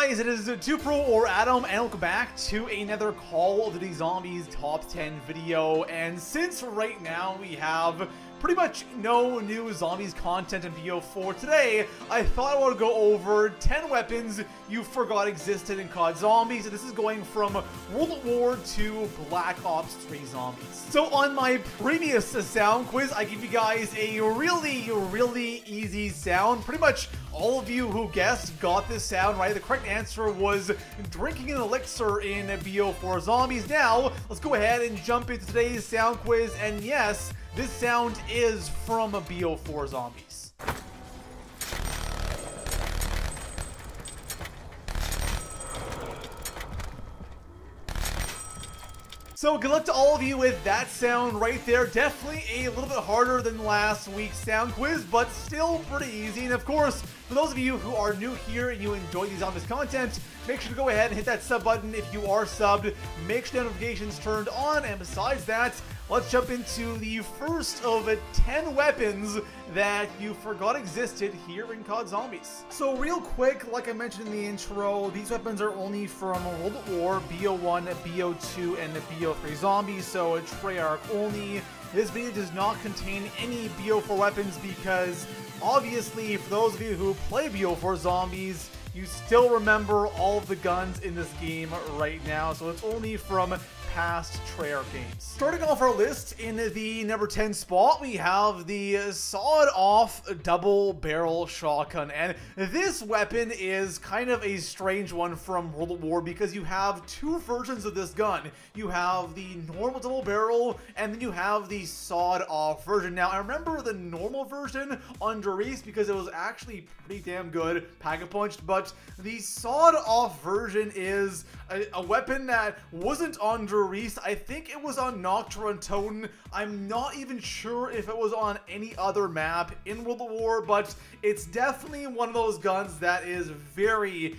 guys, it is ToPro or Adam, and welcome back to another Call of Duty Zombies Top 10 video. And since right now we have pretty much no new Zombies content in BO4 today, I thought I would go over 10 weapons you forgot existed in COD Zombies, and this is going from World at War to Black Ops 3 Zombies. So on my previous sound quiz, I gave you guys a really easy sound. Pretty much all of you who guessed got this sound right. The correct answer was drinking an elixir in BO4 Zombies. Now, let's go ahead and jump into today's sound quiz, and yes, this sound is from a BO4 Zombies. So good luck to all of you with that sound right there. Definitely a little bit harder than last week's sound quiz, but still pretty easy. And of course, for those of you who are new here and you enjoy these Zombies content, make sure to go ahead and hit that sub button if you are subbed. Make sure notifications turned on, and besides that, let's jump into the first of 10 weapons that you forgot existed here in COD Zombies. So real quick, like I mentioned in the intro, these weapons are only from World at War, BO1, BO2, and the BO3 Zombies, so a Treyarch only. This video does not contain any BO4 weapons because, obviously, for those of you who play BO4 Zombies, you still remember all of the guns in this game right now, so it's only from past Treyarch games. Starting off our list in the number 10 spot, we have the sawed-off double-barrel shotgun, and this weapon is kind of a strange one from World at War because you have two versions of this gun. You have the normal double-barrel, and then you have the sawed-off version. Now, I remember the normal version on Doris because it was actually pretty damn good, pack-a-punched, but the sawed-off version is a weapon that wasn't on Doris. I think it was on Nocturne and Toten. I'm not even sure if it was on any other map in World at War, but it's definitely one of those guns that is very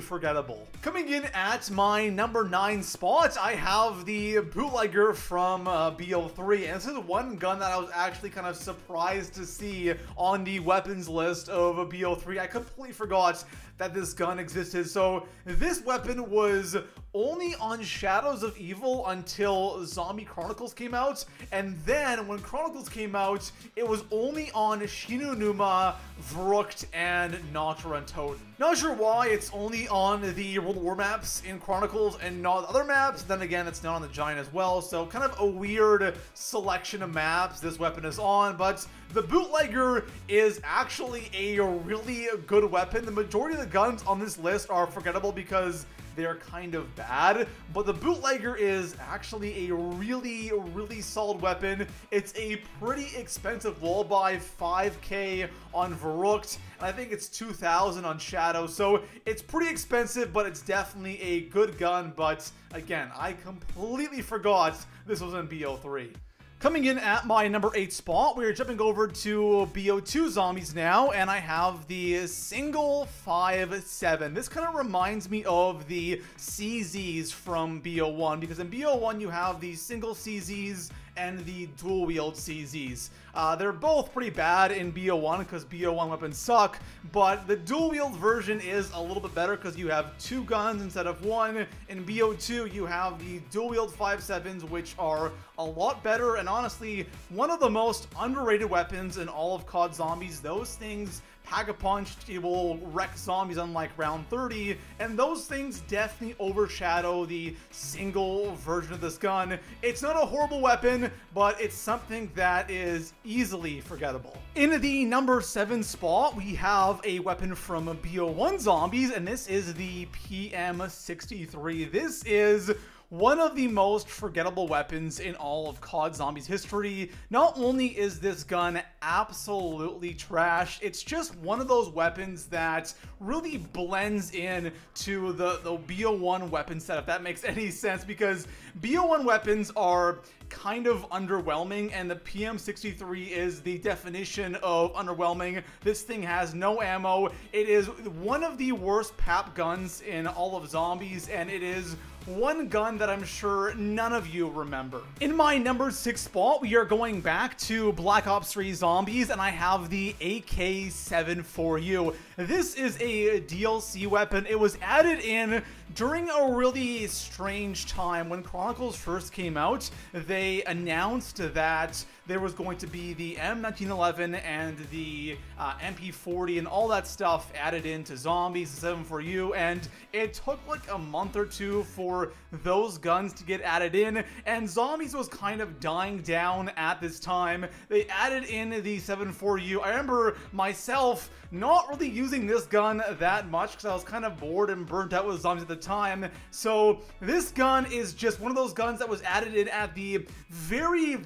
forgettable. Coming in at my number 9 spot, I have the Bootlegger from BO3, and this is one gun that I was actually kind of surprised to see on the weapons list of BO3. I completely forgot that this gun existed. So this weapon was only on Shadows of Evil until Zombie Chronicles came out, and then when Chronicles came out, it was only on Shinonuma, Vrucht, and Nocturne and Toten. Not sure why it's only on the World War maps in Chronicles and not other maps. Then again, it's not on the Giant as well, so kind of a weird selection of maps this weapon is on, but the Bootlegger is actually a really good weapon. The majority of the guns on this list are forgettable because they're kind of bad, but the Bootlegger is actually a really solid weapon. It's a pretty expensive lullaby, 5K on Vrucht, and I think it's 2,000 on Shadow, so it's pretty expensive, but it's definitely a good gun. But again, I completely forgot this was in BO3. Coming in at my number 8 spot, we're jumping over to BO2 Zombies now, and I have the single 5.7. This kind of reminds me of the CZs from BO1, because in BO1 you have the single CZs and the dual wield CZs. They're both pretty bad in BO1 because BO1 weapons suck, but the dual wield version is a little bit better because you have 2 guns instead of 1. In BO2 you have the dual wield 5.7s, which are a lot better, and honestly one of the most underrated weapons in all of COD Zombies. Those things pack-a-punched, it will wreck zombies on like round 30, and those things definitely overshadow the single version of this gun. It's not a horrible weapon, but it's something that is easily forgettable. In the number 7 spot, we have a weapon from BO1 Zombies, and this is the PM63. This is one of the most forgettable weapons in all of COD Zombies history. Not only is this gun absolutely trash, it's just one of those weapons that really blends in to the BO1 weapon set, if that makes any sense, because BO1 weapons are kind of underwhelming, and the PM63 is the definition of underwhelming. This thing has no ammo. It is one of the worst PAP guns in all of Zombies, and it is one gun that I'm sure none of you remember. In my number 6 spot, we are going back to Black Ops 3 Zombies, and I have the AK-74U. This is a DLC weapon. It was added in during a really strange time. When Chronicles first came out, they announced that there was going to be the M1911 and the MP40 and all that stuff added into Zombies, the 74U, and it took like a month or two for those guns to get added in, and Zombies was kind of dying down at this time. They added in the 74U. I remember myself not really using this gun that much because I was kind of bored and burnt out with Zombies at the time. So this gun is just one of those guns that was added in at the very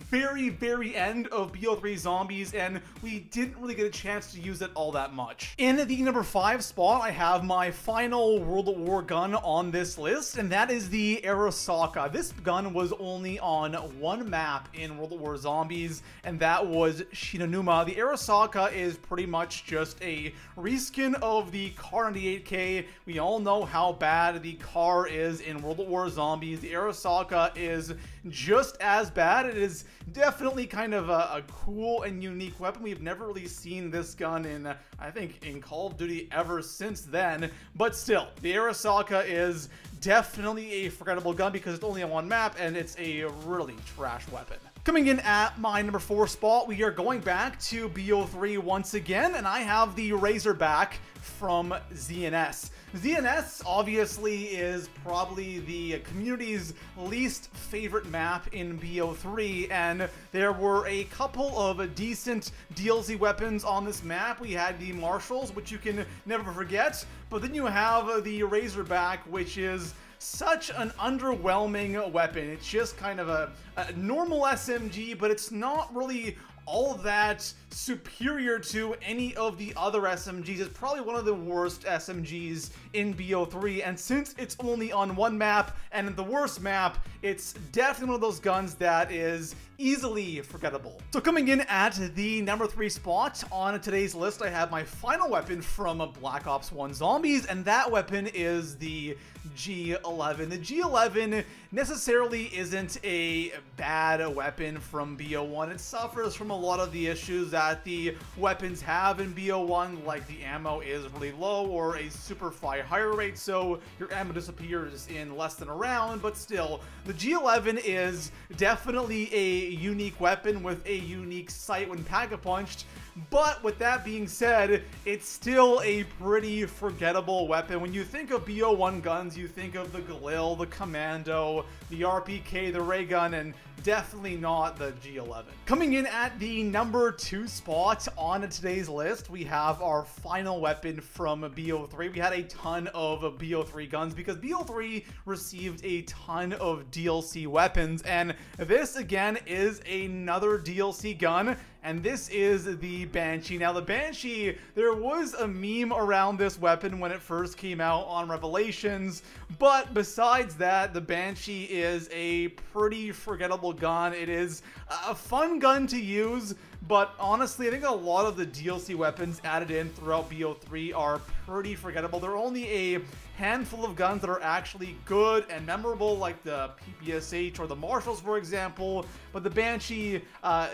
end of BO3 Zombies, and we didn't really get a chance to use it all that much. In the number 5 spot, I have my final World at War gun on this list, and that is the Arasaka. This gun was only on one map in World at War Zombies, and that was Shinonuma. The Arasaka is pretty much just a reskin of the Car 98K. We all know how bad the Car is in World at War Zombies. The Arasaka is just as bad. It is definitely kind of a cool and unique weapon. We've never really seen this gun in, I think, in Call of Duty ever since then, but still, the Arasaka is definitely a forgettable gun because it's only on one map and it's a really trash weapon. Coming in at my number 4 spot, we are going back to BO3 once again, and I have the Razorback from ZNS. ZNS obviously is probably the community's least favorite map in BO3, and there were a couple of decent DLC weapons on this map. We had the Marshals, which you can never forget, but then you have the Razorback, which is such an underwhelming weapon. It's just kind of a normal SMG, but it's not really all that superior to any of the other SMGs. It's probably one of the worst SMGs in BO3, and since it's only on one map, and the worst map, it's definitely one of those guns that is easily forgettable. So coming in at the number 3 spot on today's list, I have my final weapon from Black Ops 1 Zombies, and that weapon is the G11. The G11 necessarily isn't a bad weapon from BO1. It suffers from a lot of the issues that the weapons have in BO1, like the ammo is really low or a super fire rate, so your ammo disappears in less than a round, but still, the G11 is definitely a unique weapon with a unique sight when pack-a-punched. But with that being said, it's still a pretty forgettable weapon. When you think of BO1 guns, you think of the Galil, the Commando, the RPK, the ray gun, and definitely not the G11. Coming in at the number 2 spot on today's list, we have our final weapon from BO3. We had a ton of BO3 guns because BO3 received a ton of DLC weapons, and this again is another DLC gun, and this is the Banshee. Now the Banshee, there was a meme around this weapon when it first came out on Revelations, but besides that, the Banshee is a pretty forgettable gun. It is a fun gun to use, but honestly, I think a lot of the DLC weapons added in throughout BO3 are pretty forgettable. There are only a handful of guns that are actually good and memorable, like the PPSH or the Marshals, for example, but the Banshee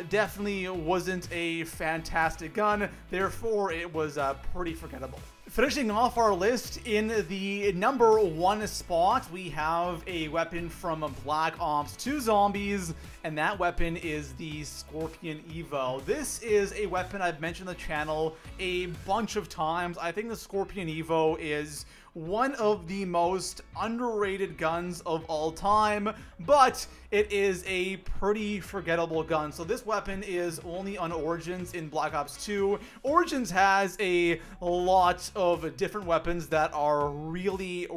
definitely wasn't a fantastic gun, therefore it was pretty forgettable. Finishing off our list, in the number 1 spot, we have a weapon from Black Ops 2 Zombies, and that weapon is the Scorpion Evo. This is a weapon I've mentioned on the channel a bunch of times. I think the Scorpion Evo is one of the most underrated guns of all time, but it is a pretty forgettable gun. So this weapon is only on Origins in Black Ops 2. Origins has a lot of different weapons that are really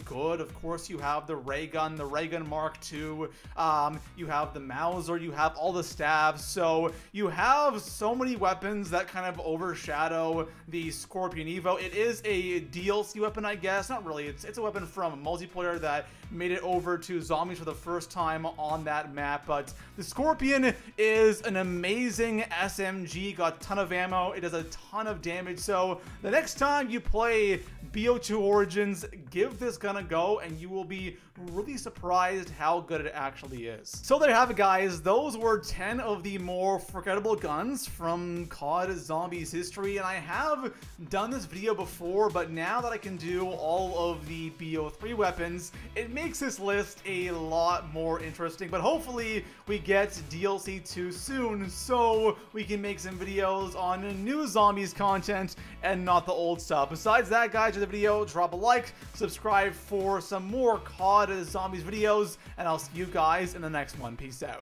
good. Of course, you have the ray gun Mark II, you have the Mauser, you have all the stabs, so you have so many weapons that kind of overshadow the Scorpion Evo. It is a DLC weapon, I I guess. Not really. It's a weapon from multiplayer that made it over to zombies for the first time on that map. But the Scorpion is an amazing SMG. Got a ton of ammo. It does a ton of damage. So the next time you play BO2 Origins, give this gun a go, and you will be really surprised how good it actually is. So there you have it, guys. Those were 10 of the more forgettable guns from COD Zombies history, and I have done this video before, but now that I can do all of the BO3 weapons, it makes this list a lot more interesting. But hopefully we get DLC 2 soon, so we can make some videos on new Zombies content and not the old stuff. Besides that, guys, the video, drop a like, subscribe for some more COD Zombies videos, and I'll see you guys in the next one. Peace out.